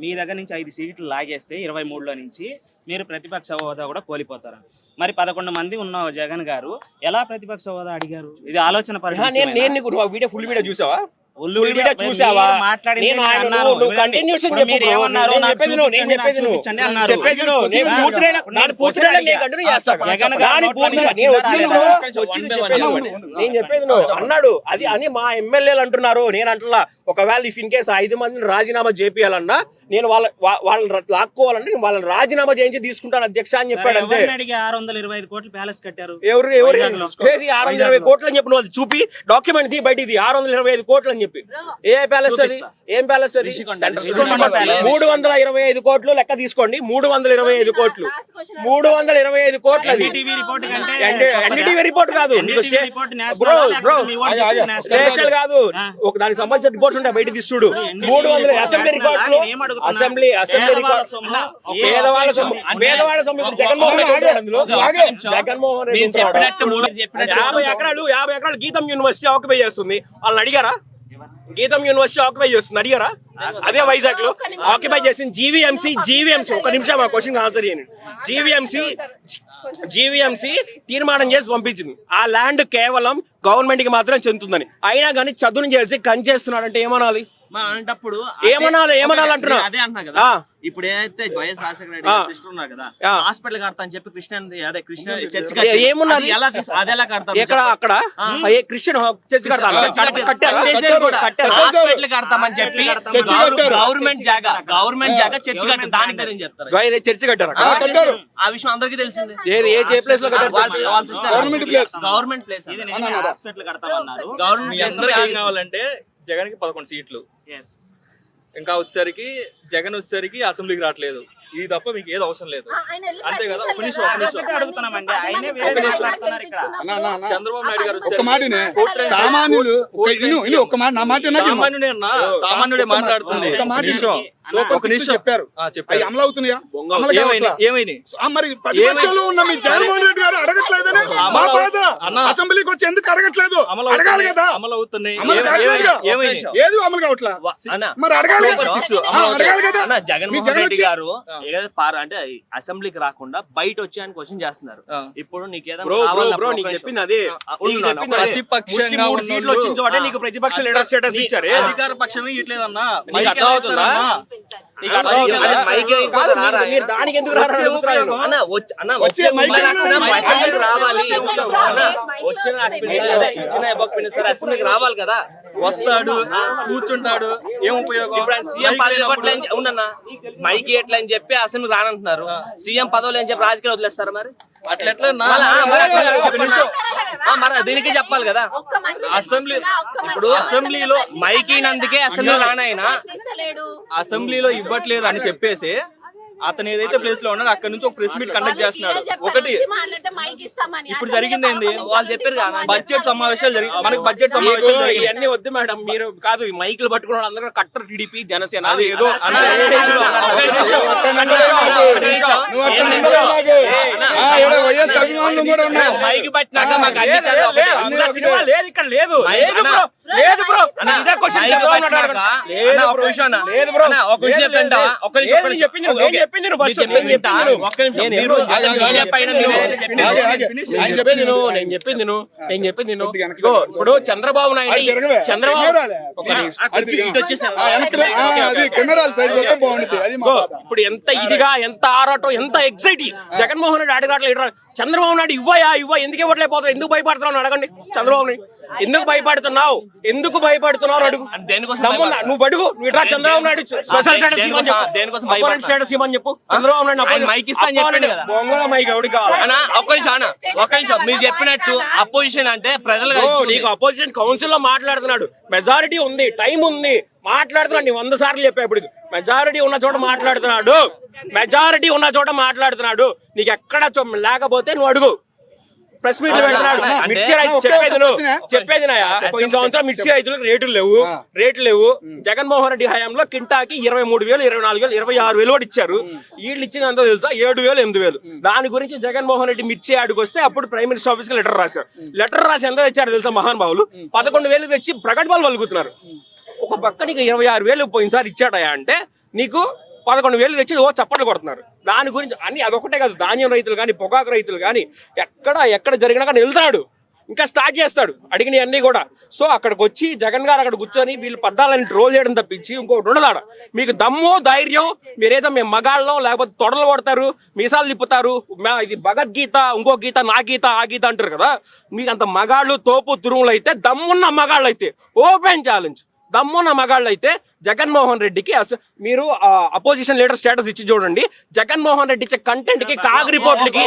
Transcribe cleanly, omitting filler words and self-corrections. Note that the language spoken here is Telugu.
మీ దగ్గర నుంచి 5 సీట్లు లాగేస్తే 23లో నుంచి మీరు ప్రతిపక్ష హోదా కూడా కోల్పోతారు. మరి 11 మంది ఉన్న జగన్ గారు ఎలా ప్రతిపక్ష హోదా అడిగారు? ఇది ఆలోచన పరిస్థితి. ఫుల్ వీడియో చూసావా? చూసావా? అన్నాడు అది అని మా ఎమ్మెల్యేలు అంటున్నారు. నేను అంటలా. ఒకవేళ ఇఫ్ ఇన్ కేసు 5 మందిని రాజీనామా చేపియాలన్నా నేను వాళ్ళని లాక్కోవాలంటే వాళ్ళని రాజీనామా చేయించి తీసుకుంటాను అధ్యక్ష అని చెప్పాడు. అంతే. 625 కోట్లు ప్యాలెస్ కట్టారు. ఎవరు 620 కోట్లు అని చెప్పిన వాళ్ళు చూపి డాక్యుమెంట్ బయట ఇది 625 కోట్లు అని చెప్పి. ఏ ప్యాలెస్ అది? ఏం ప్యాలెస్ అది? 325 కోట్లు లెక్క తీసుకోండి. 325 కోట్లు 325 కోట్లు అది ఎన్డీటీవీ రిపోర్ట్ కాదు, నేషనల్ కాదు. ఒక దానికి సంబంధించిన రిపోర్ట్స్ ఉంటాయి బయట తీసుడు. 300 అసెంబ్లీ రికార్డ్స్ లో అసెంబ్లీ రికార్డ్ పేదవాళ్ళ సొమ్ము. పేదవాళ్ళ సొమ్ము. జగన్మోహన్ రెడ్డి 50 ఎకరాలు గీతం యూనివర్సిటీ ఆక్యుపై చేస్తుంది. వాళ్ళని అడిగారా? గీతం యూనివర్సిటీ ఆక్యుపై చేస్తుంది, అడిగారా? అదే వైజాగ్ లో ఆక్యుపై చేసింది జీవీఎంసీ. ఒక నిమిషం ఆ క్వశ్చన్ ఆన్సర్ చేయండి. జీవీఎంసీ తీర్మానం చేసి పంపించింది. ఆ ల్యాండ్ కేవలం గవర్నమెంట్ కి మాత్రం చెందుతుందని. అయినా కానీ చదువును చేసి కంచేస్తున్నాడంటే ఏమనాలి? ఏమనాలి అంటున్నా. అదే అంటున్నా కదా. ఇప్పుడు ఏదైతే వైఎస్ రాజశేఖర రెడ్డి సిస్టర్ ఉన్నారు కదా, హాస్పిటల్ కడతా అని చెప్పి కృష్ణ చర్చ్ ఏమున్నది? అది ఎలా కడతారు? ఎక్కడ? అక్కడ క్రిస్టియన్ చర్చ్ హాస్పిటల్ కడతామని చెప్పి గవర్నమెంట్ జాగా చర్చ్ కట్టారు. దానికి గురించి చెప్తారు. చర్చ్ కట్టారు. ఆ విషయం అందరికీ తెలిసింది. ఏ ప్లేస్ లో గవర్నమెంట్ ప్లేస్ హాస్పిటల్ కడతామన్నారు. గవర్నమెంట్ కావాలంటే జగన్ కి 11 సీట్లు. ఇంకా వచ్చేసరికి జగన్ వచ్చేసరికి అసెంబ్లీకి రావట్లేదు. ఇది తప్ప మీకు ఏది అవసరం లేదు. అంతే కదా. చంద్రబాబు నాయుడు గారు సామాన్యుడే మాట్లాడుతుంది. చెప్పారు అసెంబ్లీకి వచ్చి ఎందుకు అడగట్లేదు? అడగాలి కదా. అమలు అవుతున్నాయి. ఏది అమలు కావట్లా? మరి అడగాలి కదా. జగన్మోహన్ రెడ్డి గారు అంటే అసెంబ్లీకి రాకుండా బయట వచ్చి ఆయన క్వశ్చన్ చేస్తున్నారు. ఇప్పుడు చెప్పింది అదే. ప్రతిపక్ష లీడర్ స్టేటస్ ఇచ్చారు. అధికార పక్షమే ఇట్లేదన్నా. దానికి ఎందుకు అసెంబ్లీకి రావాలి కదా. వస్తాడు, కూర్చుంటాడు, ఏం ఉపయోగం? అవునన్నా మైకి ఎట్లా అని చెప్పి అసెంబ్లీ రానంటున్నారు. సీఎం పదవులు అని చెప్పి రాజకీయాలు వదిలేస్తారు. మరి అట్లా మరి దీనికి చెప్పాలి కదా. అసెంబ్లీలో మైకి నందుకే అసెంబ్లీ రానైనా అసెంబ్లీలో ఇవ్వట్లేదు అని చెప్పేసి అతను ఏదైతే ప్లేస్ లో ఉన్నాడో అక్కడ నుంచి ఒక ప్రెస్ మీట్ కండక్ట్ చేస్తున్నాడు. ఒకటి ఇప్పుడు జరిగింది ఏంది? వాళ్ళు చెప్పారు కదా బడ్జెట్ సమావేశాలు జరిగి మనకి బడ్జెట్ సమావేశాలు ఇవన్నీ వద్దు మేడం. మీరు కాదు మైకులు పట్టుకున్న అందరూ కట్టర్ టీడీపీ జనసేన ఏదో మైకి పట్టినాక మాకు లేదు ఇక్కడ లేదు. ఇప్పుడు చంద్రబాబు నాయుడు ఇప్పుడు ఎంత ఇదిగా ఎంత ఆరాటం ఎంత ఎగ్జైటీ జగన్మోహన్ రెడ్డి అడగట్లేదు. చంద్రబాబు నాయుడు ఇవ్వ ఎందుకు ఇవ్వట్లేకపోతావు? ఎందుకు భయపడుతున్నావు అడగండి. చంద్రబాబు నాయుడు ఎందుకు భయపడుతున్నావు అడుగు. నువ్వు అడుగు. నువ్వు ఇట్లా చంద్రబాబు నాయుడు స్పెషల్ స్టేటస్ ఇవ్వని చెప్పు. చంద్రబాబు నాయుడు మైక్ ఇస్తా అని చెప్పిండు కదా. మైక్ ఎవరికి కావాలి? ఒక్క నిమిషం మీరు చెప్పినట్టు అపోజిషన్ అంటే ప్రజలు నీకు అపోజిషన్ కౌన్సిల్ లో మాట్లాడుతున్నాడు. మెజారిటీ ఉంది, టైం ఉంది, మాట్లాడుతున్నాడు. నీ 100 సార్లు చెప్పా. ఇప్పుడు మెజారిటీ ఉన్న చోట మాట్లాడుతున్నాడు. నీకు ఎక్కడ లేకపోతే నువ్వు అడుగు. ప్రెస్ మీట్ పెడుతున్నాడు. మిర్చి రైతు చెప్పేది పోయిన సంవత్సరం మిర్చి రైతులకు రేట్లు లేవు. జగన్మోహన్ రెడ్డి హయాంలో కింటాకి 23,000, 24,000, 26,000 కూడా ఇచ్చారు. వీళ్ళు ఇచ్చిందంతా తెలుసా? 7,000, 8,000. దాని గురించి జగన్మోహన్ రెడ్డి మిర్చి ఆడికి వస్తే అప్పుడు ప్రైమ్ మినిస్టర్ ఆఫీస్ కి లెటర్ రాసి ఎంత తెచ్చారు తెలుసా? మహానుభావులు 11,000 తెచ్చి ప్రకటనలు పలుకుతున్నారు. ఒక పక్క నీకు 26,000 పోయినసారి ఇచ్చాడయా అంటే నీకు 11,000 తెచ్చి చప్పట్లు కొడుతున్నారు. దాని గురించి అన్ని అదొకటే కాదు, ధాన్యం రైతులు కానీ పొగాకు రైతులు కానీ ఎక్కడ జరిగినా కానీ వెళ్తున్నాడు, ఇంకా స్టార్ట్ చేస్తాడు అడిగినవి అన్నీ కూడా. సో అక్కడికి వచ్చి జగన్ గారు అక్కడ కూర్చొని వీళ్ళు పద్దాలని ట్రోల్ చేయడం తప్పించి ఇంకొకటి ఉండదాడ. మీకు దమ్ము ధైర్యం, మీరేదో మేము మగాళ్ళం లేకపోతే తొడలు కొడతారు, మీసాలు తిప్పుతారు, ఇది భగవద్గీత ఇంకో గీత నా గీత ఆ గీత అంటారు కదా. మీకు అంత మగాళ్ళు తోపు తురుములు అయితే, దమ్మున్న మగాళ్ళు అయితే, ఓపెన్ ఛాలెంజ్, దమ్మున్న మగాళ్ళు అయితే జగన్మోహన్ రెడ్డికి మీరు అపోజిషన్ లీడర్ స్టేటస్ ఇచ్చి చూడండి. జగన్మోహన్ రెడ్డి ఇచ్చే కంటెంట్ కి కాగ్ రిపోర్ట్లకి